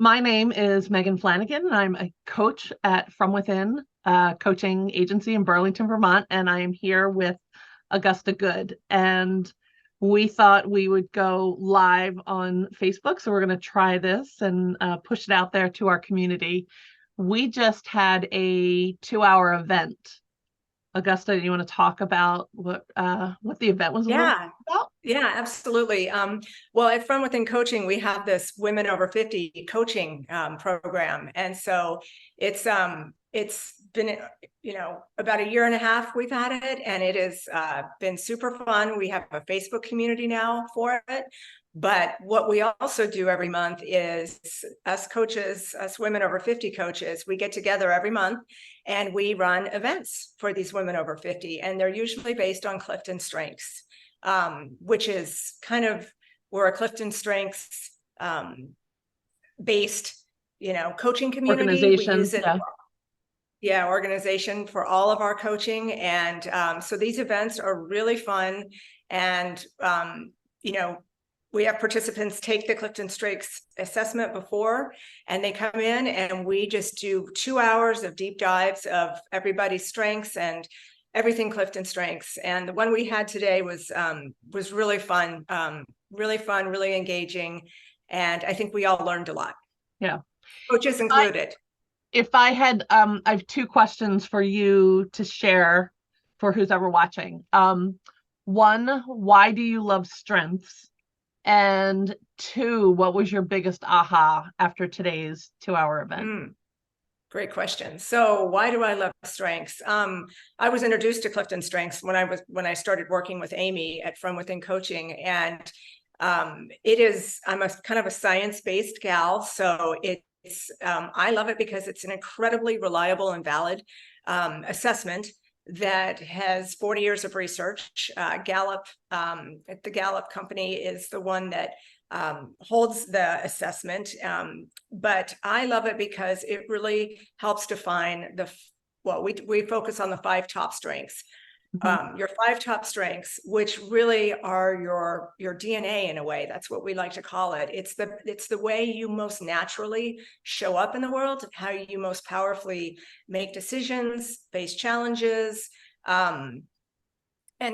My name is Megan Flanagan. I'm a coach at FromWithin, coaching agency in Burlington, Vermont, and I am here with Augusta Good. And we thought we would go live on Facebook, so we're going to try this and push it out there to our community. We just had a 2-hour event. Augusta, do you want to talk about what the event was a little Yeah, about? yeah, absolutely. Well, at FromWithincoaching, we have this women over 50 coaching program. And so it's been, about a year and a half we've had it, and it has been super fun. We have a Facebook community now for it. But what we also do every month is us coaches, us women over 50 coaches, we get together every month and we run events for these women over 50. And they're usually based on Clifton Strengths, which is kind of, we're a Clifton Strengths based, coaching community. We use it. Yeah, organization for all of our coaching. And so these events are really fun. And, we have participants take the Clifton Strengths assessment before, and they come in and we just do 2 hours of deep dives of everybody's strengths and everything Clifton Strengths. And the one we had today was really fun, really engaging. And I think we all learned a lot. Yeah. Coaches included. I have 2 questions for you to share for who's ever watching. One, why do you love strengths? And 2, what was your biggest aha after today's 2-hour event? Great question. So why do I love strengths? I was introduced to Clifton Strengths when I started working with Amy at FromWithincoaching, and I'm a kind of a science-based gal. So I love it because it's an incredibly reliable and valid assessment that has 40 years of research. Gallup, the Gallup company, is the one that holds the assessment. But I love it because it really helps define we focus on the 5 top strengths. Your 5 top strengths, which really are your DNA in a way. That's what we like to call it. It's the way you most naturally show up in the world, how you most powerfully make decisions, face challenges, and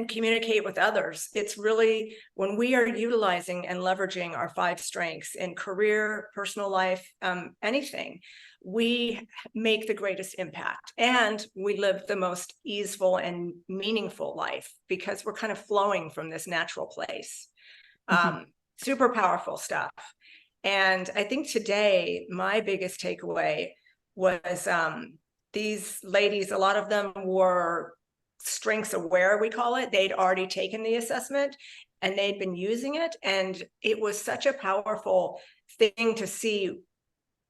communicate with others. It's really when we are utilizing and leveraging our 5 strengths in career, personal life, anything, we make the greatest impact and we live the most easeful and meaningful life because we're kind of flowing from this natural place. Super powerful stuff. And I think today, my biggest takeaway was these ladies, a lot of them were strengths aware, we call it. They'd already taken the assessment and they'd been using it. And it was such a powerful thing to see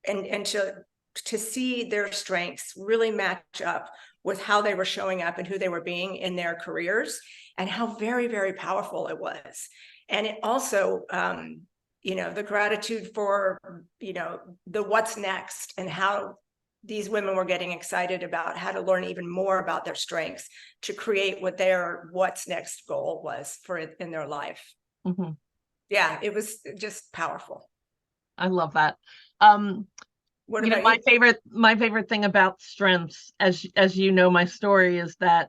and to see their strengths really match up with how they were showing up and who they were being in their careers, and how very, very powerful it was. And it also, the gratitude for, the what's next, and how these women were getting excited about how to learn even more about their strengths to create what their what's next goal was in their life. Yeah, it was just powerful. I love that. My favorite thing about strengths, as you know, my story is that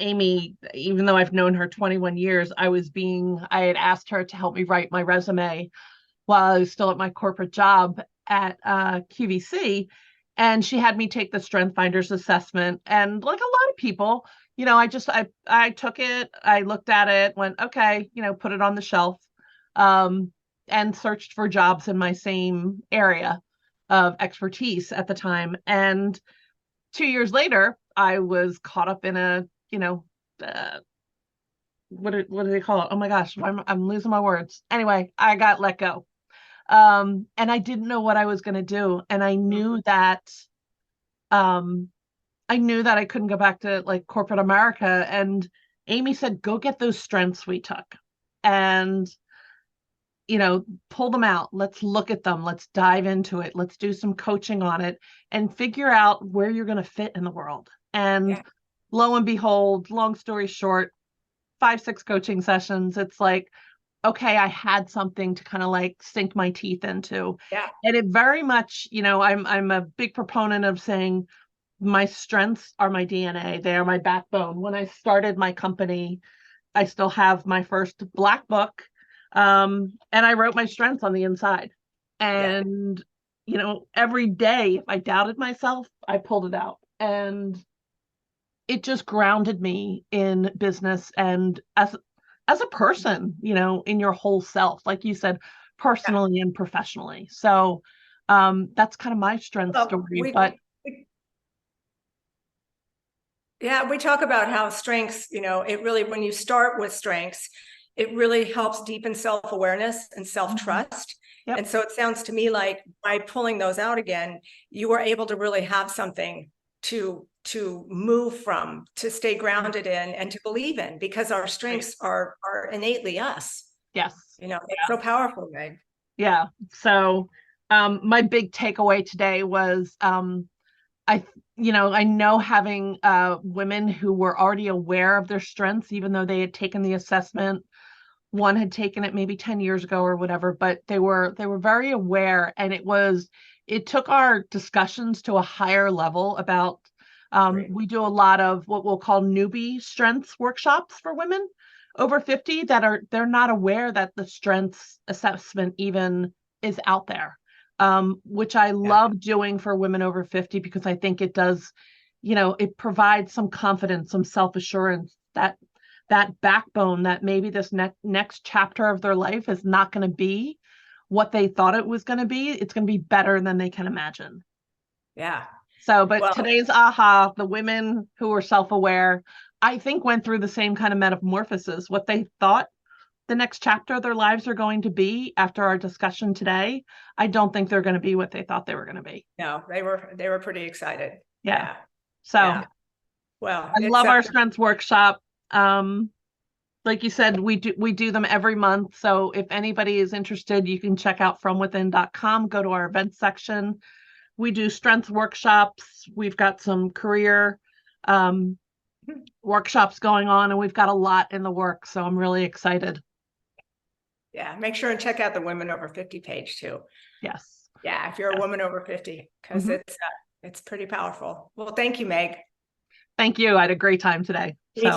Amy, even though I've known her 21 years, I had asked her to help me write my resume while I was still at my corporate job at QVC, and she had me take the Strength Finders assessment. And like a lot of people, I took it, I looked at it, went, okay, put it on the shelf, and searched for jobs in my same area of expertise at the time. And 2 years later, I was caught up in a, what do they call it? Oh my gosh, I'm losing my words. Anyway, I got let go. And I didn't know what I was going to do. And I knew that I couldn't go back to like corporate America. And Amy said, go get those strengths we took and pull them out. Let's look at them. Let's dive into it. Let's do some coaching on it and figure out where you're going to fit in the world. And lo and behold, long story short, 5-6 coaching sessions. It's like, okay, I had something to kind of like sink my teeth into. Yeah. And it very much, I'm a big proponent of saying my strengths are my DNA. They are my backbone. When I started my company, I still have my first black book. And I wrote my strengths on the inside. And, every day, if I doubted myself, I pulled it out. And it just grounded me in business and as a person, in your whole self, like you said, personally and professionally. So that's kind of my strength story. But yeah, we talk about how strengths, it really, when you start with strengths, it really helps deepen self-awareness and self-trust. Yep. And so it sounds to me like by pulling those out again, you were able to really have something to move from, to stay grounded in, and to believe in, because our strengths are innately us. Yes. It's so powerful, Meg. Yeah. So my big takeaway today was I know having women who were already aware of their strengths, even though they had taken the assessment. One had taken it maybe 10 years ago or whatever, but they were very aware, and it took our discussions to a higher level about we do a lot of what we'll call newbie strengths workshops for women over 50 they're not aware that the strengths assessment even is out there, which I love doing for women over 50, because I think it does, it provides some confidence, some self-assurance, that backbone that maybe this next chapter of their life is not going to be what they thought it was going to be. It's going to be better than they can imagine. Yeah. So, but today's aha, the women who were self-aware, I think went through the same kind of metamorphosis. What they thought the next chapter of their lives are going to be after our discussion today, I don't think they're going to be what they thought they were going to be. No, they were pretty excited. Yeah. So, well, I love our strengths workshop. Like you said, we do them every month. So if anybody is interested, you can check out FromWithin.com, go to our events section. We do strength workshops. We've got some career workshops going on, and we've got a lot in the works. So I'm really excited. Yeah, make sure and check out the Women Over 50 page too. Yes. Yeah, if you're a woman over 50, because it's pretty powerful. Well, thank you, Meg. Thank you. I had a great time today. Me too.